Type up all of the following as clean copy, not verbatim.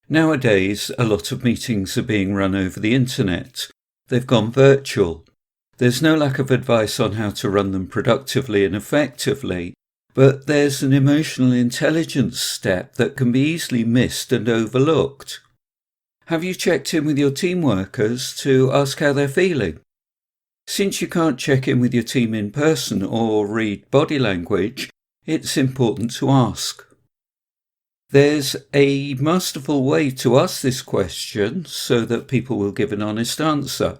Nowadays, a lot of meetings are being run over the internet. They've gone virtual. There's no lack of advice on how to run them productively and effectively, but there's an emotional intelligence step that can be easily missed and overlooked. Have you checked in with your team workers to ask how they're feeling? Since you can't check in with your team in person or read body language, it's important to ask. There's a masterful way to ask this question so that people will give an honest answer.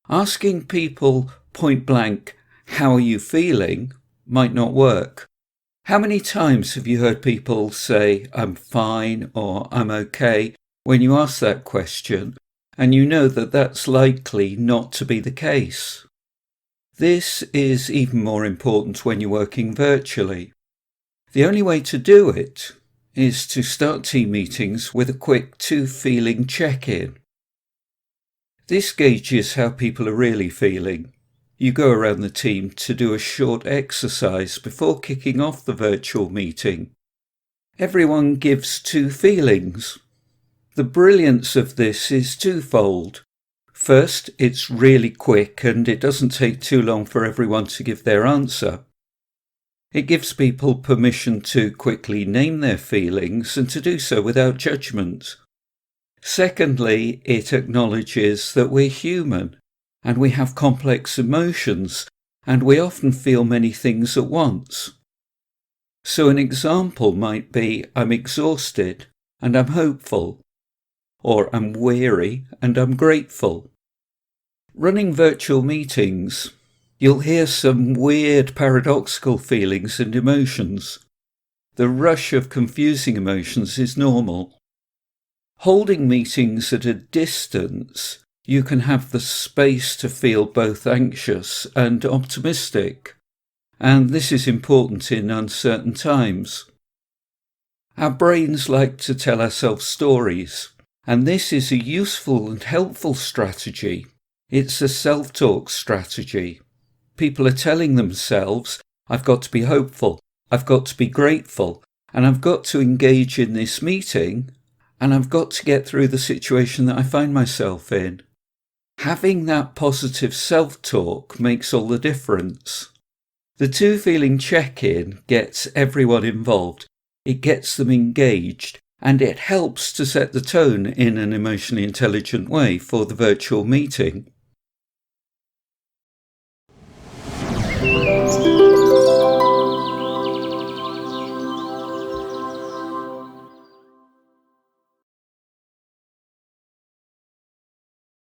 Asking people point blank, "How are you feeling?" might not work. How many times have you heard people say, "I'm fine" or "I'm okay" when you ask that question, and you know that that's likely not to be the case? This is even more important when you're working virtually. The only way to do it is to start team meetings with a quick two-feeling check-in. This gauges how people are really feeling. You go around the team to do a short exercise before kicking off the virtual meeting. Everyone gives two feelings. The brilliance of this is twofold. First, it's really quick and it doesn't take too long for everyone to give their answer. It gives people permission to quickly name their feelings and to do so without judgment. Secondly, it acknowledges that we're human and we have complex emotions and we often feel many things at once. So an example might be, "I'm exhausted and I'm hopeful," or "I'm weary and I'm grateful." Running virtual meetings, you'll hear some weird paradoxical feelings and emotions. The rush of confusing emotions is normal. Holding meetings at a distance, you can have the space to feel both anxious and optimistic, and this is important in uncertain times. Our brains like to tell ourselves stories, and this is a useful and helpful strategy. It's a self-talk strategy. People are telling themselves, "I've got to be hopeful, I've got to be grateful, and I've got to engage in this meeting, and I've got to get through the situation that I find myself in." Having that positive self-talk makes all the difference. The two-feeling check-in gets everyone involved, it gets them engaged, and it helps to set the tone in an emotionally intelligent way for the virtual meeting.